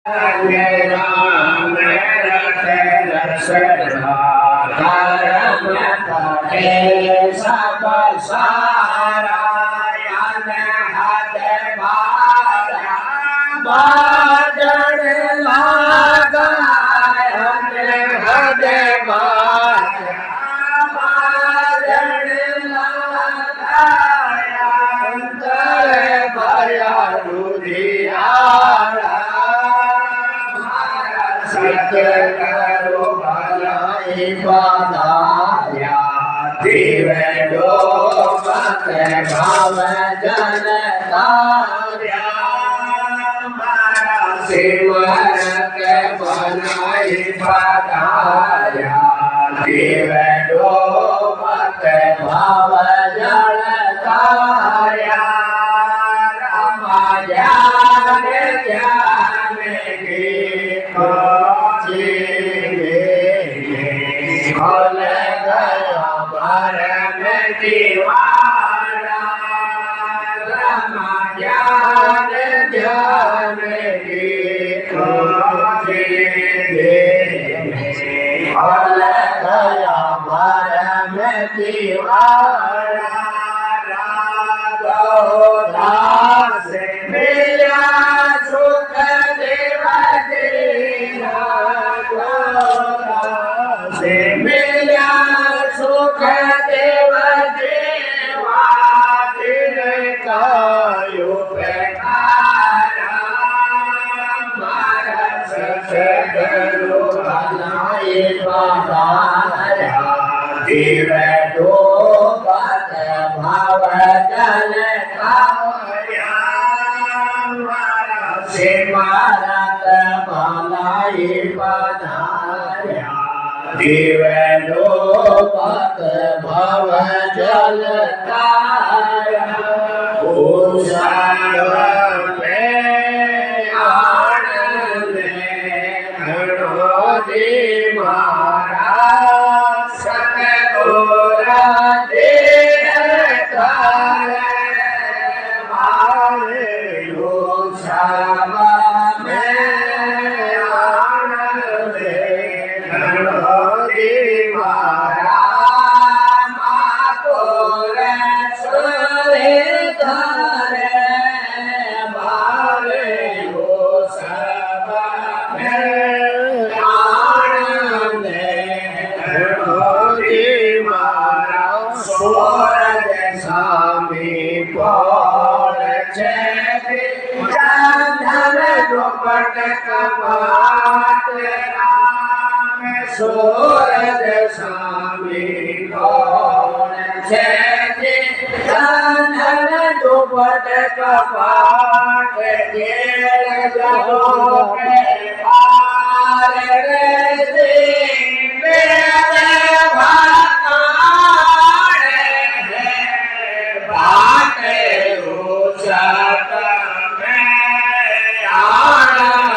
राम रस धर्म करे सब सारा हाथ बारा बाजन लागा हद बाजा बाजन लागा अंतर भया रुधियारा करो भलाई बधाया दिवे डोबत भाव जन तार्या मारा सिमरत बनाई बधाया दिवे डोबत भाव जन तार्या रामा ज्ञान ज्ञान भल गया भरम दीवाना रामा ज्ञान ज्ञान भल गया भरम दीवाना दास मिला सुख देव देना से मिला सुख देव देवा दिन कायो बेकारा मारस सगरो भलाई बधाया दिवे डोबत भाव जन तार्या से मारत भलाई बधाया दिवे डोबत भव जल तारा उषाव में आनंद घड़ो जी मारा सतगोरा देर तारे मारे उषाव में आनंद घड़ो जी मारा मातोर सुरे धारे मारे उषाव में आनंद घड़ो जी मारा सूरज स्वामी पौड़ चंदन दुपट कपाट राम सूरज स्वामी पौड़ चंदन दुपट कपाट गेल जगो के पार रे आनंद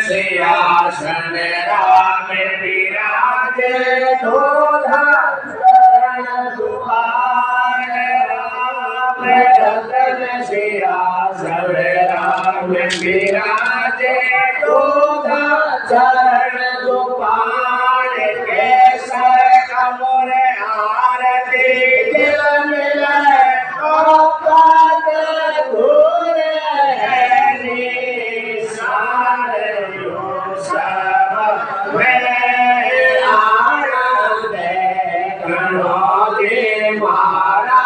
सिंहासन राम विराजे दूल्हा चरण दुआरे राम रतन सिंहासन राम विराजे दूल्हा चरण दुआरे केसर कमर आरती दिल मिले औकात धूर है निशान यो सब में आनंद गणोजी मारा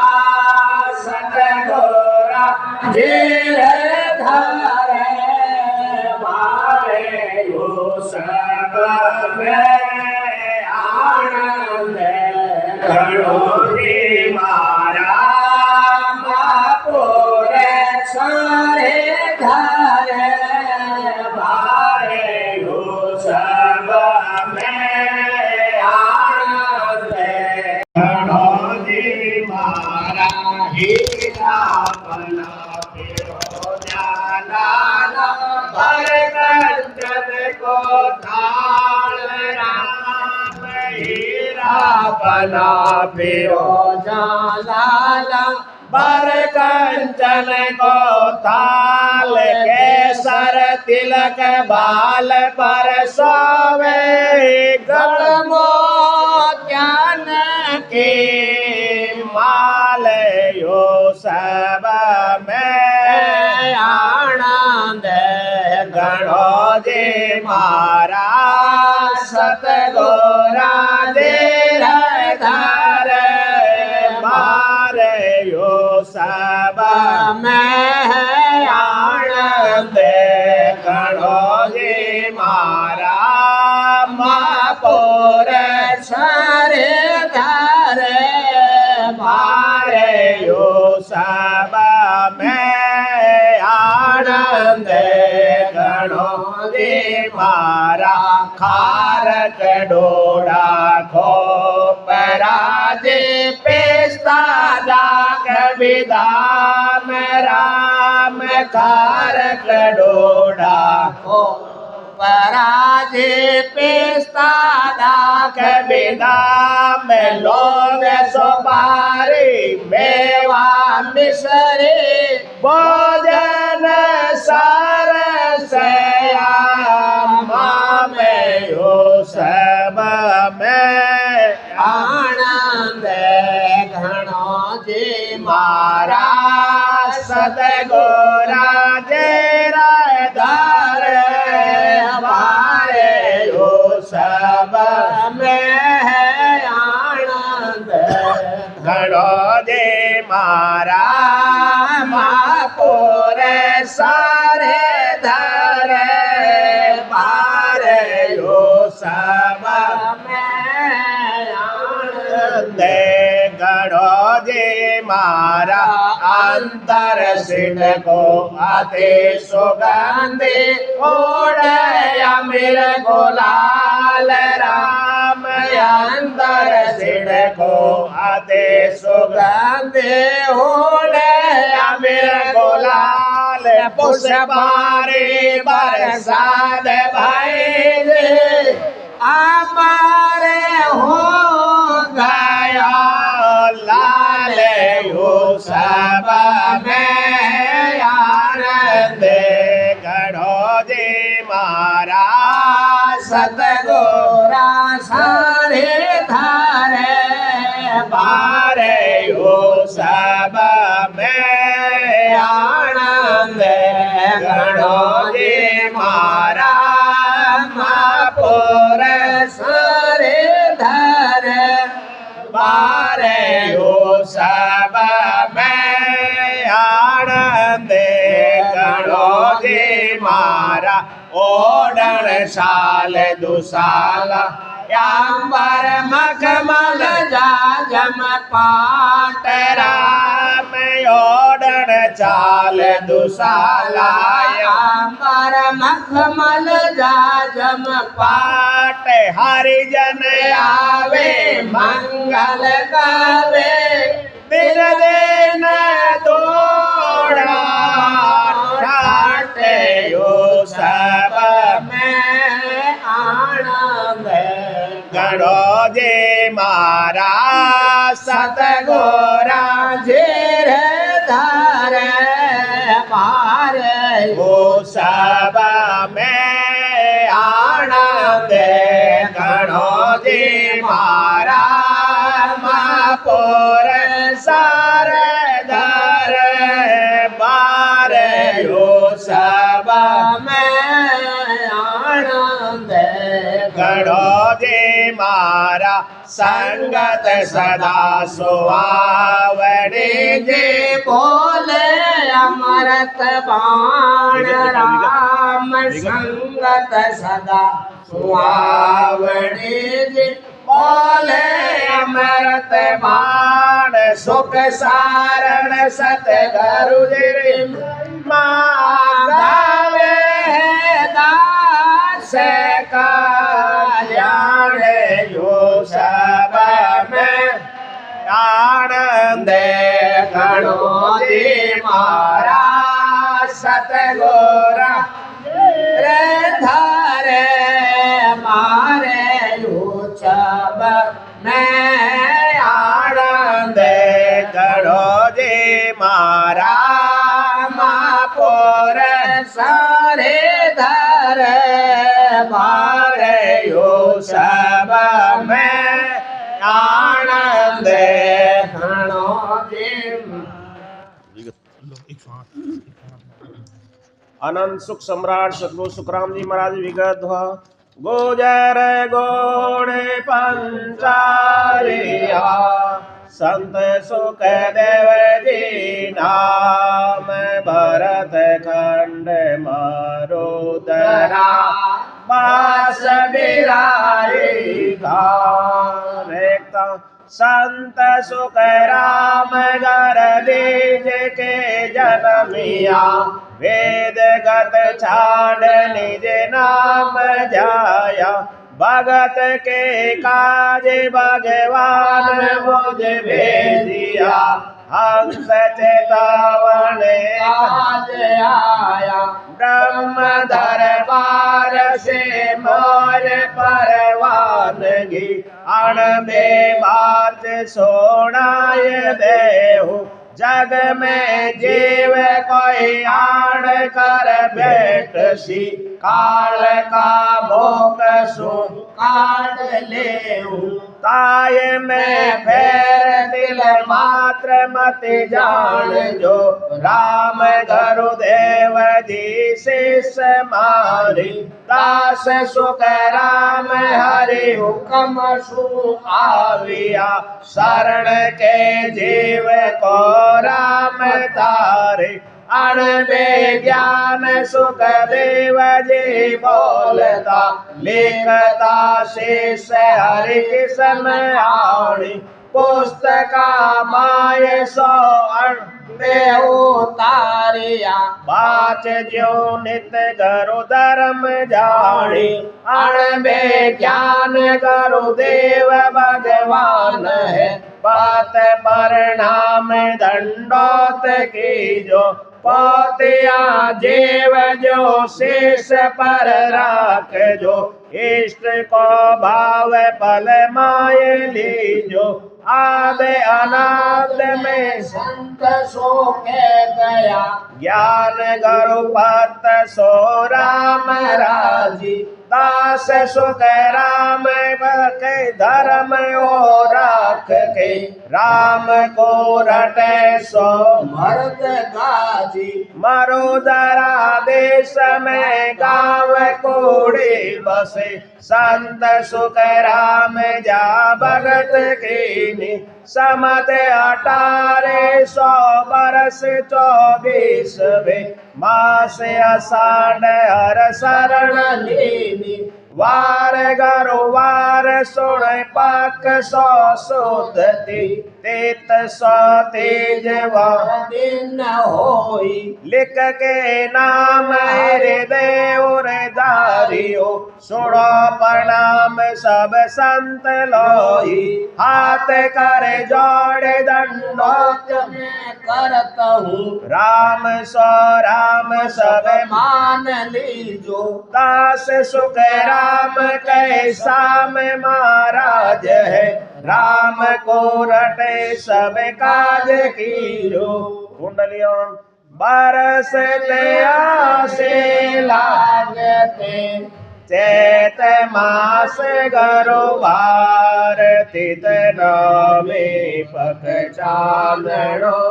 सतगोरा जिल धारे मारे यो सब में आनंद गणोजी मारा मापुरे सारे धारे मारे यो सब में आनंद गणोजी मारा हीरा बना कंचन को थाल राम हीरा बना पियो लाला बर कंचन को थाल केसर तिलक बाल पर सोवे गणमो ज्ञान की माल यो सब में आनंद गणोजी मारा सतगोरा देर धार मारे यो सब में आनंद गणोजी मारा मापोर सारे धार मारे यो सब में आनंद गणोजी मारा खारक डोड़ा खोपराजे पेस्ता दाग विदाम राम खारक डोड़ा खोपराजे पेस्ता दाग विदाम लोग सुपारी मेवा मिश्री भोजन सार में यो सब में आनंद गणोजी मारा सतगोरा जेरा धार हमारे यो सब में आनंद गणोजी मारा मापुर सारे धर मारे यो सब में आनंद गणोजी मारा अंतर सिंह को अति सुगंधि ओढ़े अमीर गुलाल राम अंतर सिंह को अति सुगंधि ओढ़े अमीर गुलाल पुष्पारी बरसात भाई हमारे हो गया लाल यो सब में आनंद गणोजी मारा सतगोरा सारे धारे बारे यो सब में आनंद गणोजी मारा मापुर सारे धर बारे यो सब में आनंद गणोजी मारा ओडण साल दुसाला यांबर मखमल जाजम पाट राम ओडण चाल दुसाला यांबर मखमल जाजम पाट हरिजन आवे मंगल गावे दिन दिन दौड़ा ठाट यो सब में जे मारा सतगुरा धीर धर मारे वो सब में आनंद घणो जी मारा महापुर सार धर बार यो सब में आनंद घणो जी मारा संगत सदा सुहावनी जी बोले अमृत बाण राम संगत सदा सुहावनी जी बोले अमृत बाण सुख सारण सतगुरु जी गावे दास कल्याण यो सब में आनंद घणो जी मारा सतगुरा रे धरे मारे उचब में आनंद घणो जी मारा महापुर सारे धरे मारे यो सब में आनंद घणो जी अनंत सुख सम्राट सदगुरु सुखराम जी महाराज विगत गुजर गोड़े पंचारिया संत सुख देव जी नाम भरत खंड मरुदरा बास बिराई घारेता संत सुख राम घर बीज के जनमिया वेद गत छाड़ निज नाम जाया भगत के काज भगवान मुझ भेजिया हंस चेतावन आज आया ब्रह्म दरबार से मोर परवानगी अणबे बात सोनाय देहु जग में जीव कोई आड़ कर बैठ सी काल का मोक सु काट ले ताय में फेर दिल मात्र मत जान जो राम गुरुदेव जी शिष मारी दास सुख राम हरि हुक्म सु आविया शरण के जीव को राम तारे अणबे ज्ञान सुख देव जी बोलता लिखता शेष हरि कृष्ण आणी पुस्तका माय सो उतारिया बाच जो नित गुरु धर्म जानी अणबे ज्ञान गुरुदेव भगवान है बात परिणाम दंडोत की जो पोतिया जीव जो शेष पर राख जो इष्ट को भाव पल माय लीजो आदि अनाद में संत सो के गया ज्ञान गुरु पत सो राम राजी दास सुख राम के धर्म ओ राख के राम को रटे सो मर्द गाजी मरुदरा देश में गाँव कोड़ी बसे संत सुख राम जा भगत कीनी समत 1800 बरस 24 मास अषाढ़ हर शरण लीनी वार गरु वार सुण पाक सो सुधती तेत सो तेज दिन होई लिख के नाम हृदय दारी माहियो सुनो प्रणाम सब संत लोही, हाथ करे जोड़े दंडोत मैं करत हूँ राम सब मान लीजो दास सुख राम कैसा में महाराज है, राम को रटे सब काज कीरो। कुंडलियों बरसते आसे लागते चैत मास गरुवार, तित नवमी पक चांदणो,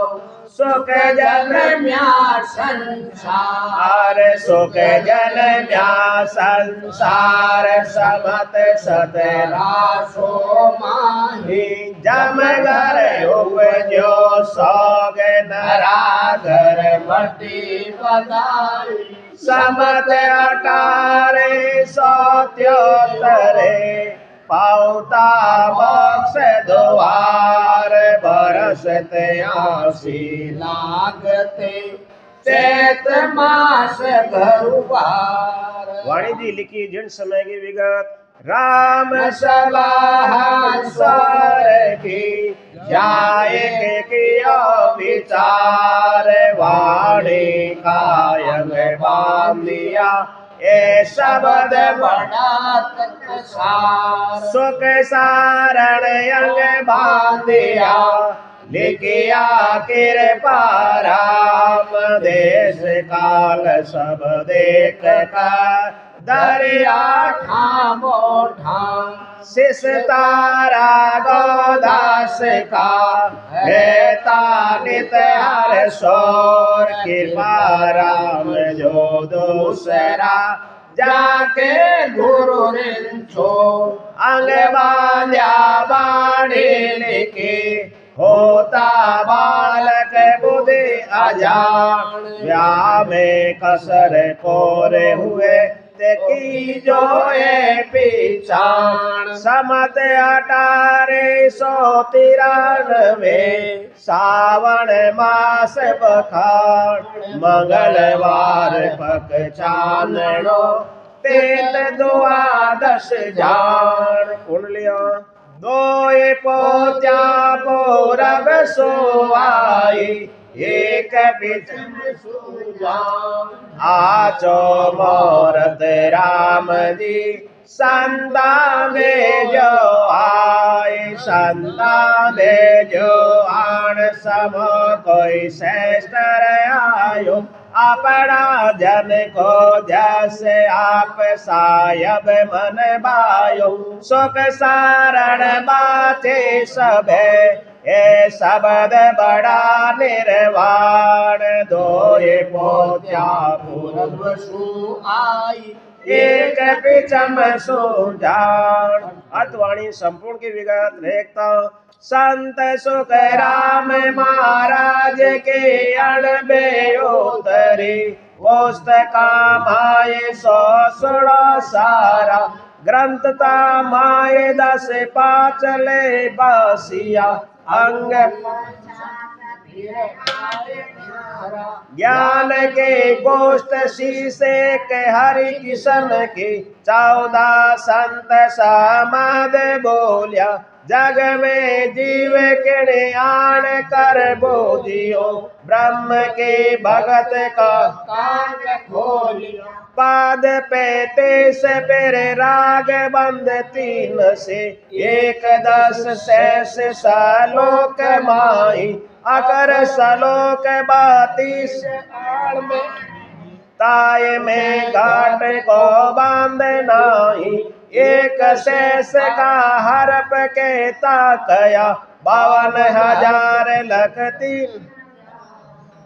सुख जन म्या संसार सुख जन म्या संसार, समत सतरासो माही जम घर उपजो सोग नराधर मटी बदाई समत 18 सत्योतरे, पाउता बक्स द्वार बरसते 80 लागते चैत मास घरुवार। वाणी जी लिखी जिन समय की विगत, राम सभा स्वर की जाए के किया विचार, वाणी कायम बांधिया ये शब्द बड़ा तत्सार सुख सारण अंग बांधिया, लिखिया कृपा राम देश काल सब देख कर, दरिया ठामो ठाम शिष तारा गोदास का रहता नित हर शोर, कृपा राम जो दूसरा जाके गुरु रिंचो अंग बांध्या बाणी लिखी, होता बालक बुद्धि अजान, व्याह में कसर कोरे हुए की जो ये पीछान, समत 1893 सावन मास बखान, मंगलवार पक चांदणो, तेत द्वादश जान। कुंडलियां दोए पोत्या पौरव सोवाई, एक बिचम सुजान, आचो मोरत राम जी संता में जो आए, संता में जो आन सम कोई श्रेष्ठ आयो, अपना जन को जैसे आप सायब मन बायो, सुख सारण बाते सबे ये शब्द बड़ा निर्वाण, दोए पोत्या पूर्व सु आई एक पिचम सुजान। अतवाणी संपूर्ण की विगत देखता, संत सुख राम महाराज के अणबे उतरी, पुस्तका माये 116 सारा, ग्रंथता माये 10 ले बासिया, अंग ज्ञान के गोष्ठ शीशे के हरि किशन की, 14 संत समाद बोलिया, जग में जीव के आन कर बोधियो, ब्रह्म के भगत का कान खोलिया, पाद पे 23 पेरे राग बंद 3 से, 1 10 शेष सलोक माही, अकर सलोक 32 आड़ में, ताय में घाट को बांध नाही, 1 शेष का हरप के ताकया, 52,000 लख 3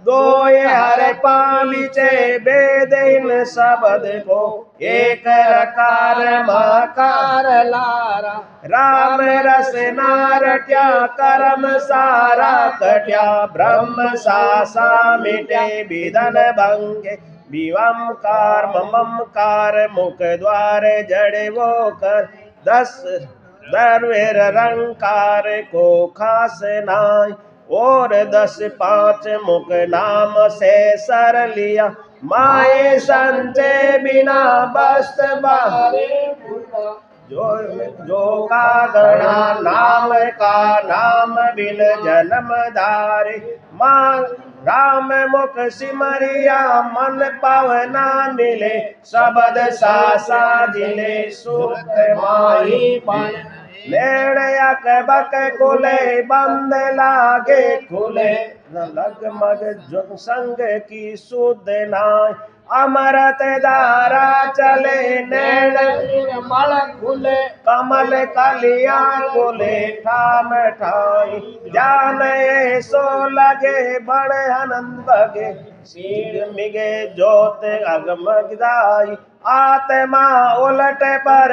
दोए हर पालीचे वेद इन शब्द को, एक रकार मकार लारा, राम रस नारट्या कर्म सारा कट्या, ब्रह्म सा मिटे विधन भंगे, विवमकार ममकार मुख द्वार जड़ वो कर, 10 दरवेर रंकार को खास नाय, और 10 5 मुख नाम से सर लिया, माए संचे बिना बस्त बारे जो का गणा नाम का नाम बिन जन्म धारे माँ राम मुख सिमरिया मन पावना मिले शबद सासा जिले सुख माही पाए लेण यक बक कुले बंद लागे खुले लगमग जुग संग की सुध नाय अमृत धारा चले नैन मल खुले कमल कलिया खुले ठाम ठाई जान सो लगे बड़े आनंद बगे सीग मिगे जोत अगमग दाई आत्मा उलट पर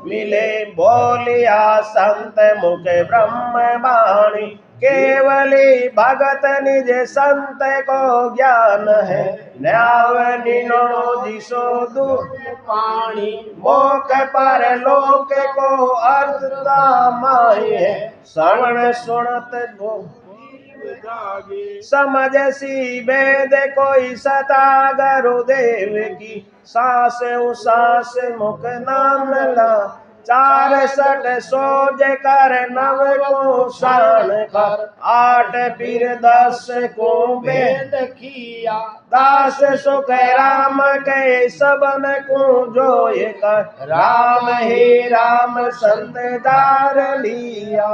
मिले बोलिया संत मुख ब्रह्म वाणी केवली भगत निज संत को ज्ञान है न्याव निनो दिशो दुख पानी मोक पर लोक को अर्थ माही है श्रवण सुनत गो समझ सी वेद कोई सता गुरुदेव की सांस उसास मुख नाम ला चार सठ सोज कर नव को शान कर आठ फिर 10 को वेद किया दास सुख राम के सबन को जोय कर राम ही राम संत दार लिया।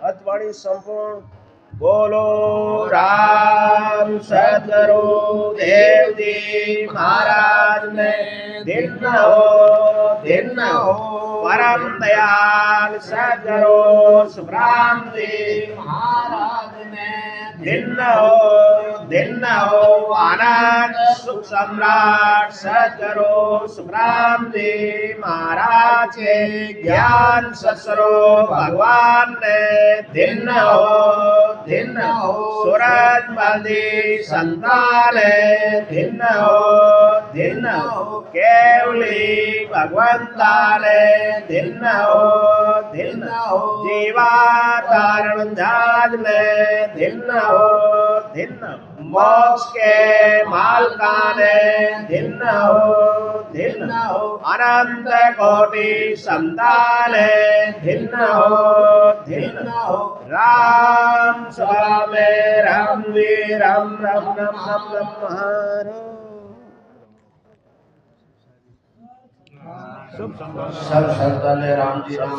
अतवाणी संपूर्ण बोलो राम सदगुरु देव जी महाराज ने दिन हो परम दयाल सदगुरु सुब्रह्म जी महाराज ने दिन हो आनंद सुख सम्राट सदगुरु सुब्रह्म जी महाराज के ज्ञान ससरो भगवान ने दिन हो सूरज बंदी संतान दिन हो केवली भगवंता ने दिन हो जीवा तारण जाज ने दिन हो मोक्ष के मालका ने दिन हो अनंत कोटि संतान दिन हो राम स्वामी राम वीर राम राम राम राम राम सब संतान राम जी राम